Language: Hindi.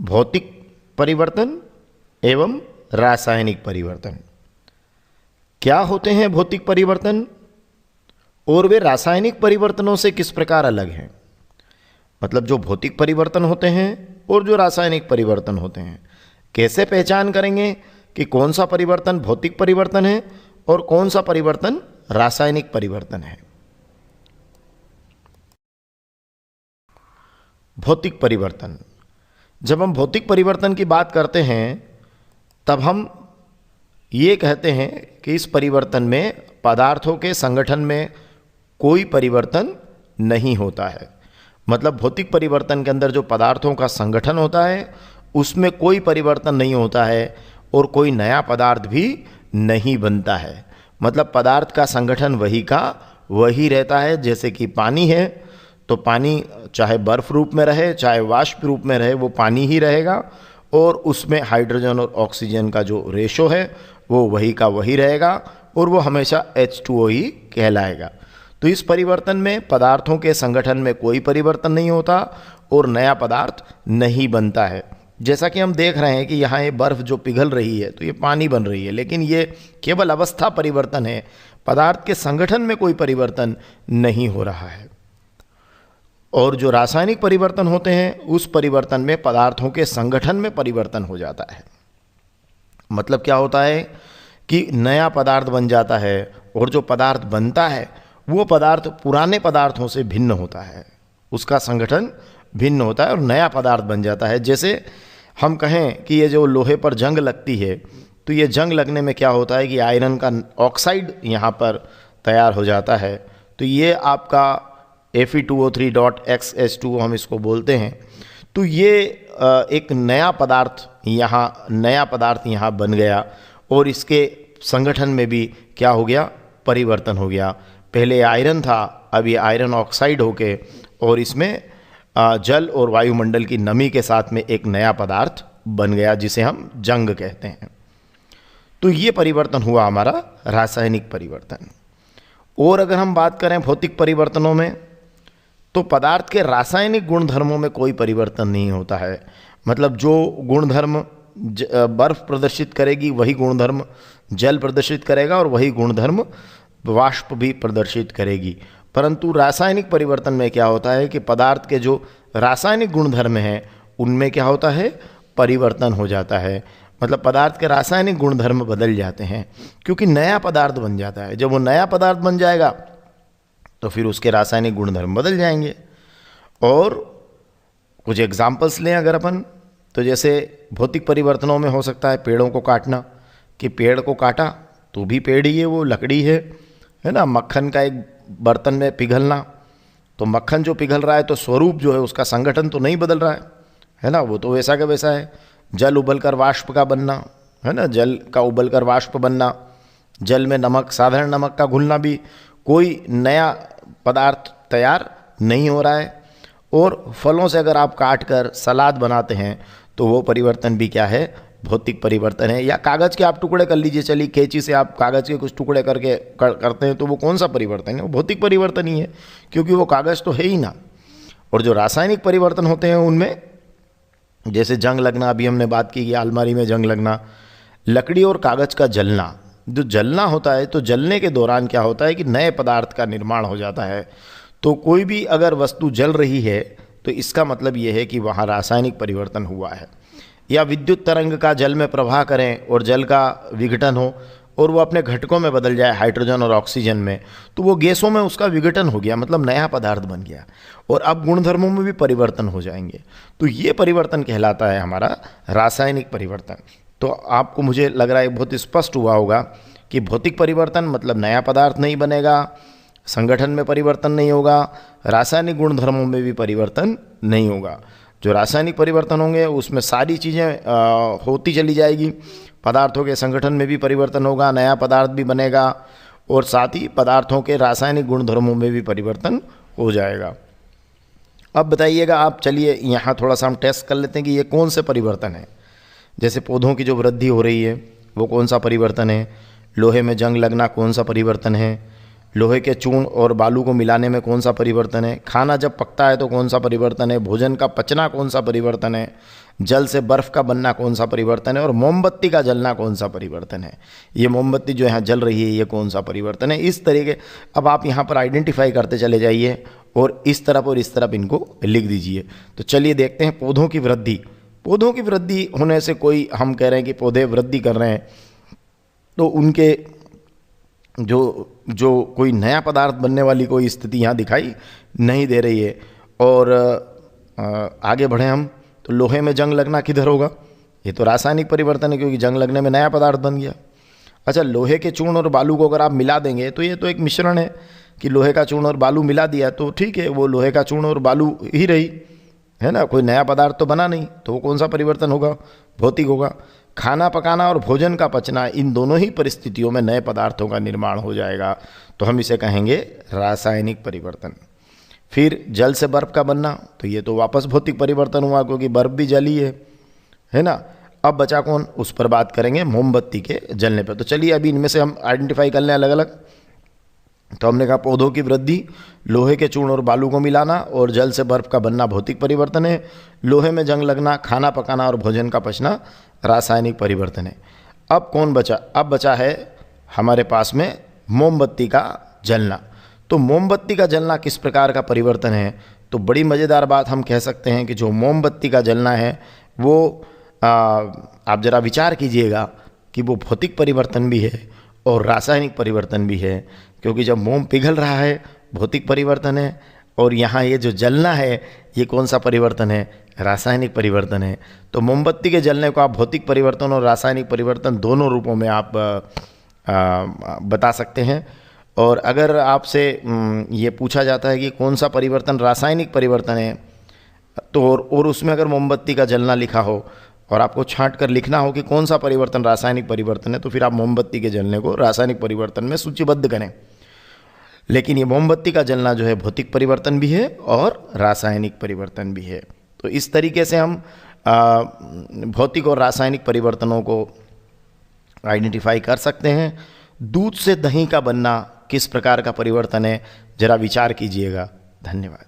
भौतिक परिवर्तन एवं रासायनिक परिवर्तन। क्या होते हैं भौतिक परिवर्तन और वे रासायनिक परिवर्तनों से किस प्रकार अलग हैं? मतलब जो भौतिक परिवर्तन होते हैं और जो रासायनिक परिवर्तन होते हैं, कैसे पहचान करेंगे कि कौन सा परिवर्तन भौतिक परिवर्तन है और कौन सा परिवर्तन रासायनिक परिवर्तन है? भौतिक परिवर्तन। जब हम भौतिक परिवर्तन की बात करते हैं तब हम ये कहते हैं कि इस परिवर्तन में पदार्थों के संगठन में कोई परिवर्तन नहीं होता है। मतलब भौतिक परिवर्तन के अंदर जो पदार्थों का संगठन होता है उसमें कोई परिवर्तन नहीं होता है और कोई नया पदार्थ भी नहीं बनता है। मतलब पदार्थ का संगठन वही का वही रहता है। जैसे कि पानी है तो पानी चाहे बर्फ रूप में रहे चाहे वाष्प रूप में रहे वो पानी ही रहेगा और उसमें हाइड्रोजन और ऑक्सीजन का जो रेशो है वो वही का वही रहेगा और वो हमेशा H2O ही कहलाएगा। तो इस परिवर्तन में पदार्थों के संगठन में कोई परिवर्तन नहीं होता और नया पदार्थ नहीं बनता है। जैसा कि हम देख रहे हैं कि यहाँ ये बर्फ़ जो पिघल रही है तो ये पानी बन रही है, लेकिन ये केवल अवस्था परिवर्तन है, पदार्थ के संगठन में कोई परिवर्तन नहीं हो रहा है। और जो रासायनिक परिवर्तन होते हैं उस परिवर्तन में पदार्थों के संगठन में परिवर्तन हो जाता है। मतलब क्या होता है कि नया पदार्थ बन जाता है और जो पदार्थ बनता है वो पदार्थ पुराने पदार्थों से भिन्न होता है, उसका संगठन भिन्न होता है और नया पदार्थ बन जाता है। जैसे हम कहें कि ये जो लोहे पर जंग लगती है तो ये जंग लगने में क्या होता है कि आयरन का ऑक्साइड यहाँ पर तैयार हो जाता है। तो ये आपका Fe2O3.XH2 हम इसको बोलते हैं। तो ये एक नया पदार्थ यहाँ बन गया और इसके संगठन में भी क्या हो गया, परिवर्तन हो गया। पहले आयरन था, अब ये आयरन ऑक्साइड होके और इसमें जल और वायुमंडल की नमी के साथ में एक नया पदार्थ बन गया जिसे हम जंग कहते हैं। तो ये परिवर्तन हुआ हमारा रासायनिक परिवर्तन। और अगर हम बात करें भौतिक परिवर्तनों में तो पदार्थ के रासायनिक गुणधर्मों में कोई परिवर्तन नहीं होता है। मतलब जो गुणधर्म बर्फ प्रदर्शित करेगी वही गुणधर्म जल प्रदर्शित करेगा और वही गुणधर्म वाष्प भी प्रदर्शित करेगी। परंतु रासायनिक परिवर्तन में क्या होता है कि पदार्थ के जो रासायनिक गुणधर्म हैं उनमें क्या होता है, परिवर्तन हो जाता है। मतलब पदार्थ के रासायनिक गुणधर्म बदल जाते हैं क्योंकि नया पदार्थ बन जाता है। जब वो नया पदार्थ बन जाएगा तो फिर उसके रासायनिक गुणधर्म बदल जाएंगे। और कुछ एग्जाम्पल्स लें अगर अपन, तो जैसे भौतिक परिवर्तनों में हो सकता है पेड़ों को काटना, कि पेड़ को काटा तो भी पेड़ ही है, वो लकड़ी है ना। मक्खन का एक बर्तन में पिघलना, तो मक्खन जो पिघल रहा है तो स्वरूप जो है उसका संगठन तो नहीं बदल रहा है ना, वो तो वैसा का वैसा है। जल उबलकर वाष्प का बनना है ना, जल का उबलकर वाष्प बनना, जल में नमक, साधारण नमक का घुलना भी कोई नया पदार्थ तैयार नहीं हो रहा है। और फलों से अगर आप काट कर सलाद बनाते हैं तो वो परिवर्तन भी क्या है, भौतिक परिवर्तन है। या कागज़ के आप टुकड़े कर लीजिए, चलिए कैंची से आप कागज़ के कुछ टुकड़े करके करते हैं तो वो कौन सा परिवर्तन है, वो भौतिक परिवर्तन ही है क्योंकि वो कागज़ तो है ही ना। और जो रासायनिक परिवर्तन होते हैं उनमें जैसे जंग लगना, अभी हमने बात की कि अलमारी में जंग लगना, लकड़ी और कागज़ का जलना, जो जलना होता है तो जलने के दौरान क्या होता है कि नए पदार्थ का निर्माण हो जाता है। तो कोई भी अगर वस्तु जल रही है तो इसका मतलब ये है कि वहाँ रासायनिक परिवर्तन हुआ है। या विद्युत तरंग का जल में प्रवाह करें और जल का विघटन हो और वो अपने घटकों में बदल जाए, हाइड्रोजन और ऑक्सीजन में, तो वो गैसों में उसका विघटन हो गया, मतलब नया पदार्थ बन गया और अब गुणधर्मों में भी परिवर्तन हो जाएंगे। तो ये परिवर्तन कहलाता है हमारा रासायनिक परिवर्तन। तो आपको, मुझे लग रहा है बहुत स्पष्ट हुआ होगा कि भौतिक परिवर्तन मतलब नया पदार्थ नहीं बनेगा, संगठन में परिवर्तन नहीं होगा, रासायनिक गुणधर्मों में भी परिवर्तन नहीं होगा। जो रासायनिक परिवर्तन होंगे उसमें सारी चीज़ें होती चली जाएगी, पदार्थों के संगठन में भी परिवर्तन होगा, नया पदार्थ भी बनेगा और साथ ही पदार्थों के रासायनिक गुणधर्मों में भी परिवर्तन हो जाएगा। अब बताइएगा आप, चलिए यहाँ थोड़ा सा हम टेस्ट कर लेते हैं कि ये कौन से परिवर्तन है। जैसे पौधों की जो वृद्धि हो रही है वो कौन सा परिवर्तन है, लोहे में जंग लगना कौन सा परिवर्तन है, लोहे के चूर्ण और बालू को मिलाने में कौन सा परिवर्तन है, खाना जब पकता है तो कौन सा परिवर्तन है, भोजन का पचना कौन सा परिवर्तन है, जल से बर्फ़ का बनना कौन सा परिवर्तन है, और मोमबत्ती का जलना कौन सा परिवर्तन है। ये मोमबत्ती जो यहाँ जल रही है ये कौन सा परिवर्तन है। इस तरीके अब आप यहाँ पर आइडेंटिफाई करते चले जाइए और इस तरफ इनको लिख दीजिए। तो चलिए देखते हैं पौधों की वृद्धि। पौधों की वृद्धि होने से कोई हम कह रहे हैं कि पौधे वृद्धि कर रहे हैं तो उनके जो कोई नया पदार्थ बनने वाली कोई स्थिति यहाँ दिखाई नहीं दे रही है। और आगे बढ़े हम तो लोहे में जंग लगना किधर होगा, ये तो रासायनिक परिवर्तन है क्योंकि जंग लगने में नया पदार्थ बन गया। अच्छा, लोहे के चूर्ण और बालू को अगर आप मिला देंगे तो ये तो एक मिश्रण है कि लोहे का चूर्ण और बालू मिला दिया तो ठीक है, वो लोहे का चूर्ण और बालू ही रही है ना, कोई नया पदार्थ तो बना नहीं, तो वो कौन सा परिवर्तन होगा, भौतिक होगा। खाना पकाना और भोजन का पचना, इन दोनों ही परिस्थितियों में नए पदार्थों का निर्माण हो जाएगा, तो हम इसे कहेंगे रासायनिक परिवर्तन। फिर जल से बर्फ़ का बनना, तो ये तो वापस भौतिक परिवर्तन हुआ क्योंकि बर्फ़ भी जली है ना। अब बचा कौन, उस पर बात करेंगे मोमबत्ती के जलने पर। तो चलिए अभी इनमें से हम आइडेंटिफाई कर लें अलग अलग। तो हमने कहा पौधों की वृद्धि, लोहे के चूर्ण और बालू को मिलाना और जल से बर्फ़ का बनना भौतिक परिवर्तन है। लोहे में जंग लगना, खाना पकाना और भोजन का पचना रासायनिक परिवर्तन है। अब कौन बचा, अब बचा है हमारे पास में मोमबत्ती का जलना। तो मोमबत्ती का जलना किस प्रकार का परिवर्तन है, तो बड़ी मज़ेदार बात हम कह सकते हैं कि जो मोमबत्ती का जलना है वो आप ज़रा विचार कीजिएगा कि वो भौतिक परिवर्तन भी है और रासायनिक परिवर्तन भी है, क्योंकि जब मोम पिघल रहा है भौतिक परिवर्तन है और यहाँ ये जो जलना है ये कौन सा परिवर्तन है, रासायनिक परिवर्तन है। तो मोमबत्ती के जलने को आप भौतिक परिवर्तन और रासायनिक परिवर्तन दोनों रूपों में आप बता सकते हैं। और अगर आपसे ये पूछा जाता है कि कौन सा परिवर्तन रासायनिक परिवर्तन है, तो और उसमें अगर मोमबत्ती का जलना लिखा हो और आपको छांट कर लिखना हो कि कौन सा परिवर्तन रासायनिक परिवर्तन है, तो फिर आप मोमबत्ती के जलने को रासायनिक परिवर्तन में सूचीबद्ध करें। लेकिन ये मोमबत्ती का जलना जो है भौतिक परिवर्तन भी है और रासायनिक परिवर्तन भी है। तो इस तरीके से हम भौतिक और रासायनिक परिवर्तनों को आइडेंटिफाई कर सकते हैं। दूध से दही का बनना किस प्रकार का परिवर्तन है, जरा विचार कीजिएगा। धन्यवाद।